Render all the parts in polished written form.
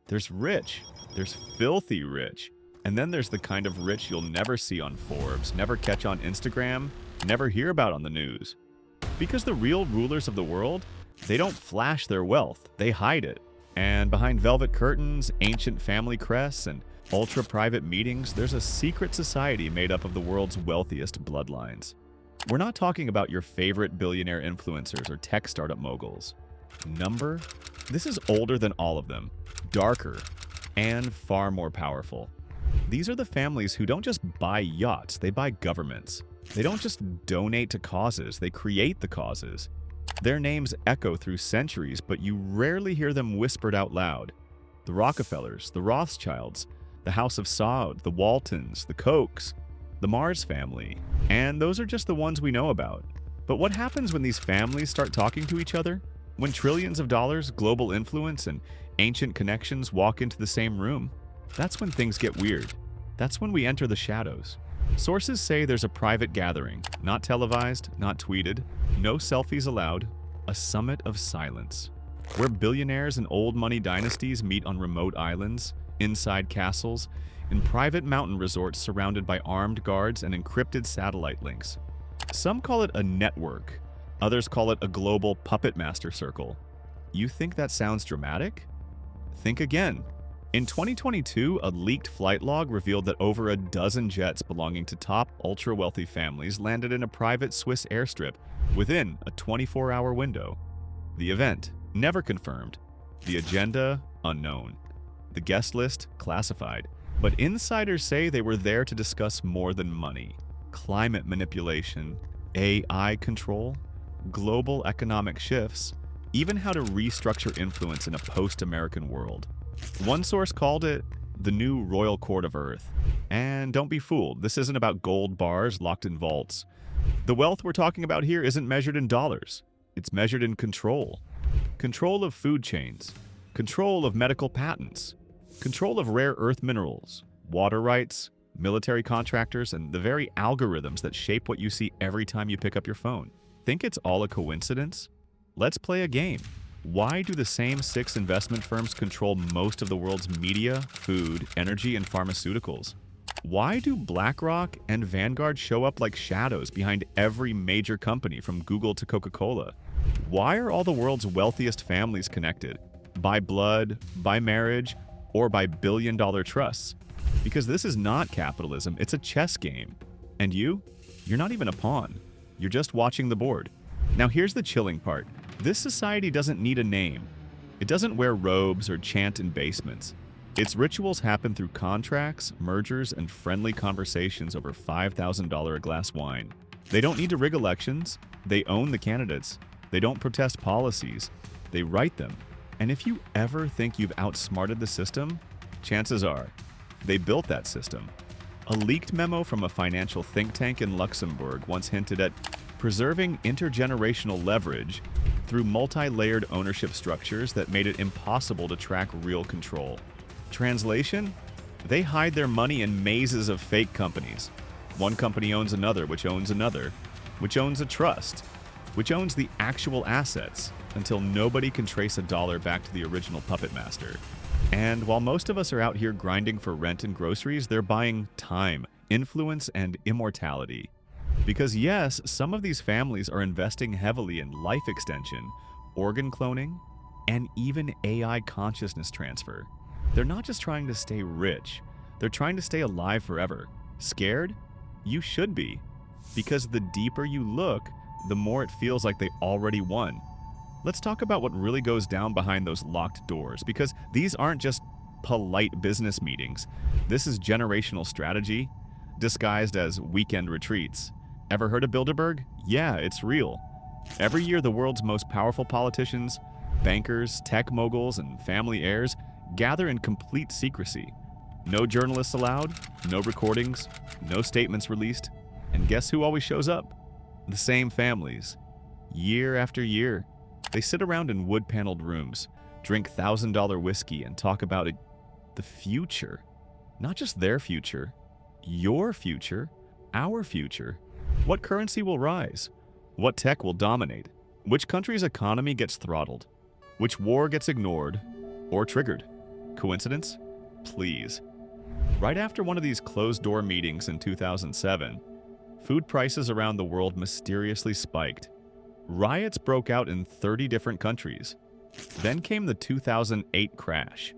There's rich, there's filthy rich, and then there's the kind of rich you'll never see on Forbes, never catch on Instagram, never hear about on the news. Because the real rulers of the world, they don't flash their wealth, they hide it. And behind velvet curtains, ancient family crests, and ultra-private meetings, there's a secret society made up of the world's wealthiest bloodlines. We're not talking about your favorite billionaire influencers or tech startup moguls. Number? This is older than all of them, darker, and far more powerful. These are the families who don't just buy yachts, they buy governments. They don't just donate to causes, they create the causes. Their names echo through centuries, but you rarely hear them whispered out loud. The Rockefellers, the Rothschilds, the House of Saud, the Waltons, the Kochs, the Mars family, and those are just the ones we know about. But what happens when these families start talking to each other? When trillions of dollars, global influence, and ancient connections walk into the same room? That's when things get weird. That's when we enter the shadows. Sources say there's a private gathering, not televised, not tweeted, no selfies allowed, a summit of silence, where billionaires and old money dynasties meet on remote islands, inside castles, in private mountain resorts surrounded by armed guards and encrypted satellite links. Some call it a network, others call it a global puppet master circle. You think that sounds dramatic? Think again. In 2022, a leaked flight log revealed that over a dozen jets belonging to top ultra-wealthy families landed in a private Swiss airstrip within a 24-hour window. The event, never confirmed. The agenda, unknown. The guest list, classified. But insiders say they were there to discuss more than money. Climate manipulation, AI control, global economic shifts, even how to restructure influence in a post-American world. One source called it the new Royal Court of Earth. And don't be fooled, this isn't about gold bars locked in vaults. The wealth we're talking about here isn't measured in dollars. It's measured in control. Control of food chains. Control of medical patents. Control of rare earth minerals, water rights, military contractors, and the very algorithms that shape what you see every time you pick up your phone. Think it's all a coincidence? Let's play a game. Why do the same 6 investment firms control most of the world's media, food, energy, and pharmaceuticals? Why do BlackRock and Vanguard show up like shadows behind every major company from Google to Coca-Cola? Why are all the world's wealthiest families connected? By blood, by marriage, or by billion-dollar trusts? Because this is not capitalism, it's a chess game. And you're not even a pawn. You're just watching the board. Now here's the chilling part. This society doesn't need a name. It doesn't wear robes or chant in basements. Its rituals happen through contracts, mergers, and friendly conversations over $5,000 a glass wine. They don't need to rig elections. They own the candidates. They don't protest policies. They write them. And if you ever think you've outsmarted the system, chances are they built that system. A leaked memo from a financial think tank in Luxembourg once hinted at preserving intergenerational leverage through multi-layered ownership structures that made it impossible to track real control. Translation? They hide their money in mazes of fake companies. One company owns another, which owns another, which owns a trust, which owns the actual assets, until nobody can trace a dollar back to the original puppet master. And while most of us are out here grinding for rent and groceries, they're buying time, influence, and immortality. Because yes, some of these families are investing heavily in life extension, organ cloning, and even AI consciousness transfer. They're not just trying to stay rich, they're trying to stay alive forever. Scared? You should be. Because the deeper you look, the more it feels like they already won. Let's talk about what really goes down behind those locked doors, because these aren't just polite business meetings. This is generational strategy, disguised as weekend retreats. Ever heard of Bilderberg? Yeah, it's real. Every year, the world's most powerful politicians, bankers, tech moguls, and family heirs gather in complete secrecy. No journalists allowed, no recordings, no statements released. And guess who always shows up? The same families. Year after year. They sit around in wood-paneled rooms, drink $1,000 whiskey, and talk about the future. Not just their future, your future, our future. What currency will rise? What tech will dominate? Which country's economy gets throttled? Which war gets ignored or triggered? Coincidence? Please. Right after one of these closed-door meetings in 2007, food prices around the world mysteriously spiked. Riots broke out in 30 different countries. Then came the 2008 crash.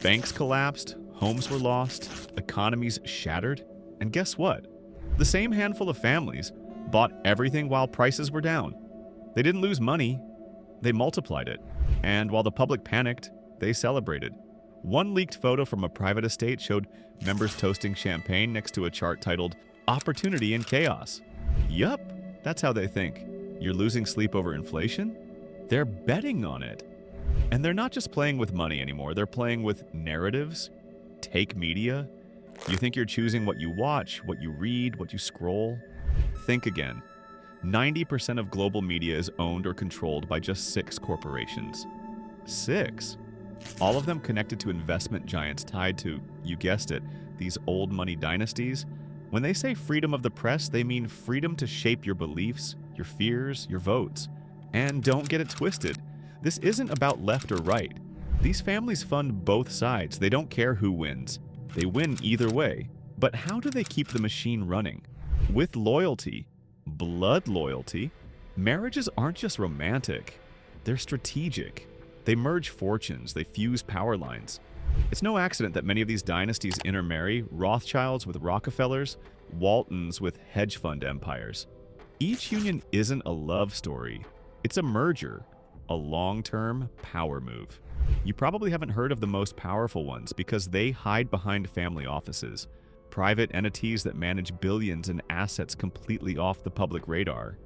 Banks collapsed, homes were lost, economies shattered, and guess what? The same handful of families bought everything while prices were down. They didn't lose money, they multiplied it. And while the public panicked, they celebrated. One leaked photo from a private estate showed members toasting champagne next to a chart titled, "Opportunity in Chaos." Yup, that's how they think. You're losing sleep over inflation? They're betting on it. And they're not just playing with money anymore, they're playing with narratives, take media. You think you're choosing what you watch, what you read, what you scroll? Think again. 90% of global media is owned or controlled by just 6 corporations. 6? All of them connected to investment giants tied to, you guessed it, these old money dynasties. When they say freedom of the press, they mean freedom to shape your beliefs, your fears, your votes. And don't get it twisted. This isn't about left or right. These families fund both sides. They don't care who wins. They win either way. But how do they keep the machine running? With loyalty, blood loyalty. Marriages aren't just romantic. They're strategic. They merge fortunes. They fuse power lines. It's no accident that many of these dynasties intermarry, Rothschilds with Rockefellers, Waltons with hedge fund empires. Each union isn't a love story. It's a merger, a long-term power move. You probably haven't heard of the most powerful ones because they hide behind family offices, private entities that manage billions in assets completely off the public radar.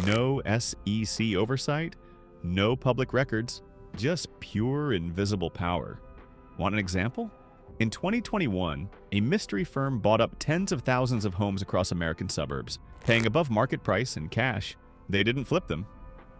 No SEC oversight, no public records, just pure invisible power. Want an example? In 2021, a mystery firm bought up tens of thousands of homes across American suburbs, paying above market price in cash. They didn't flip them.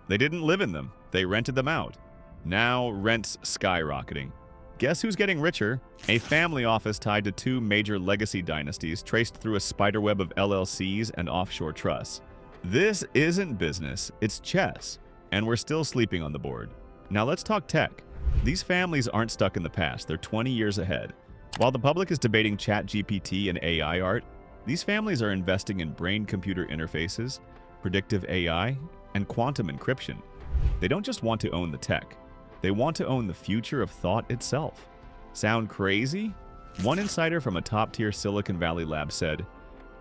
They didn't live in them. They rented them out. Now rent's skyrocketing. Guess who's getting richer? A family office tied to 2 major legacy dynasties traced through a spiderweb of LLCs and offshore trusts. This isn't business, it's chess, and we're still sleeping on the board. Now let's talk tech. These families aren't stuck in the past, they're 20 years ahead. While the public is debating ChatGPT and AI art, these families are investing in brain-computer interfaces, predictive AI, and quantum encryption. They don't just want to own the tech, they want to own the future of thought itself. Sound crazy? One insider from a top-tier Silicon Valley lab said,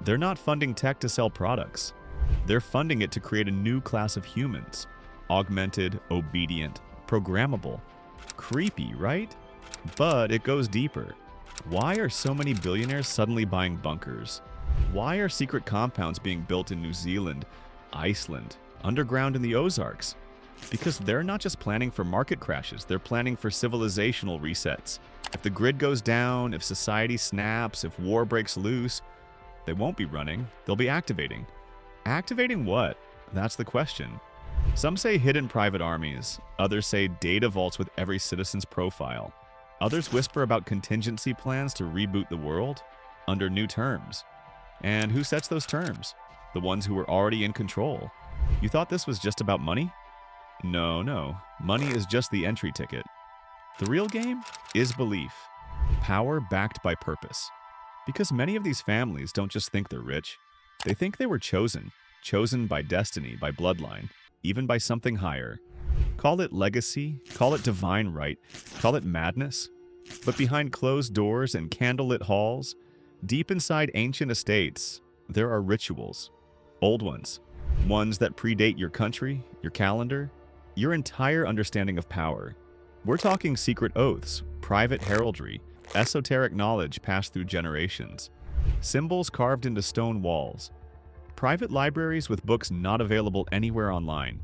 "They're not funding tech to sell products. They're funding it to create a new class of humans. Augmented, obedient, programmable." Creepy, right? But it goes deeper. Why are so many billionaires suddenly buying bunkers? Why are secret compounds being built in New Zealand, Iceland, underground in the Ozarks? Because they're not just planning for market crashes, they're planning for civilizational resets. If the grid goes down, if society snaps, if war breaks loose, they won't be running, they'll be activating. Activating what? That's the question. Some say hidden private armies, others say data vaults with every citizen's profile. Others whisper about contingency plans to reboot the world under new terms. And who sets those terms? The ones who were already in control. You thought this was just about money? No. Money is just the entry ticket. The real game is belief. Power backed by purpose. Because many of these families don't just think they're rich. They think they were chosen. Chosen by destiny, by bloodline, even by something higher. Call it legacy, call it divine right, call it madness. But behind closed doors and candlelit halls, deep inside ancient estates, there are rituals. Old ones. Ones that predate your country, your calendar, your entire understanding of power. We're talking secret oaths, private heraldry, esoteric knowledge passed through generations, symbols carved into stone walls, private libraries with books not available anywhere online.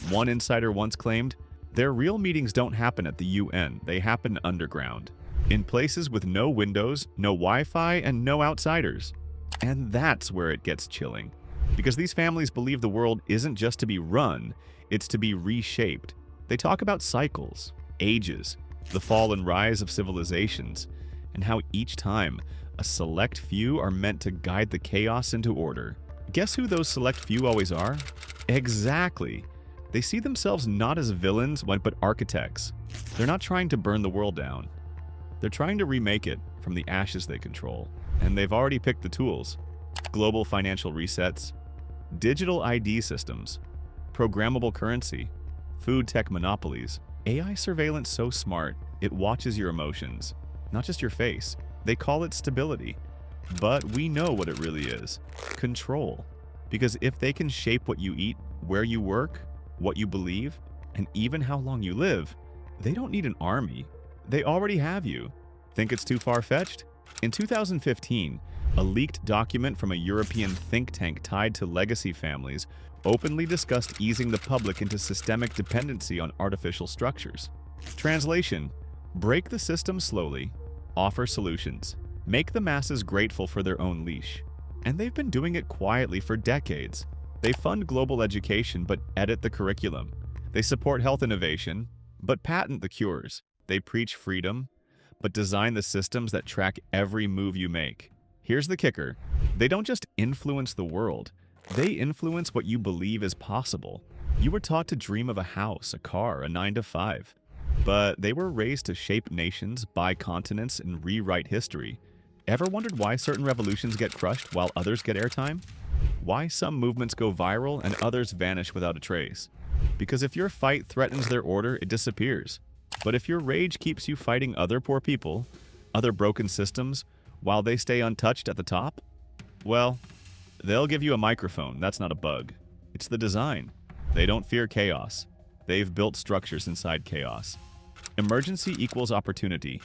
One insider once claimed, their real meetings don't happen at the UN, they happen underground, in places with no windows, no Wi-Fi, and no outsiders. And that's where it gets chilling. Because these families believe the world isn't just to be run, it's to be reshaped. They talk about cycles, ages, the fall and rise of civilizations, and how each time a select few are meant to guide the chaos into order. Guess who those select few always are? Exactly. They see themselves not as villains, but architects. They're not trying to burn the world down. They're trying to remake it from the ashes they control, and they've already picked the tools: global financial resets, digital ID systems, programmable currency, food tech monopolies, AI surveillance so smart it watches your emotions, not just your face. They call it stability. But we know what it really is: control. Because if they can shape what you eat, where you work, what you believe, and even how long you live, they don't need an army. They already have you. Think it's too far-fetched? In 2015, a leaked document from a European think tank tied to legacy families openly discussed easing the public into systemic dependency on artificial structures. Translation: break the system slowly, offer solutions, make the masses grateful for their own leash. And they've been doing it quietly for decades. They fund global education but edit the curriculum. They support health innovation but patent the cures. They preach freedom but design the systems that track every move you make. Here's the kicker: they don't just influence the world, they influence what you believe is possible. You were taught to dream of a house, a car, a 9 to 5. But they were raised to shape nations, buy continents, and rewrite history. Ever wondered why certain revolutions get crushed while others get airtime? Why some movements go viral and others vanish without a trace? Because if your fight threatens their order, it disappears. But if your rage keeps you fighting other poor people, other broken systems, while they stay untouched at the top, well, they'll give you a microphone. That's not a bug. It's the design. They don't fear chaos. They've built structures inside chaos. Emergency equals opportunity.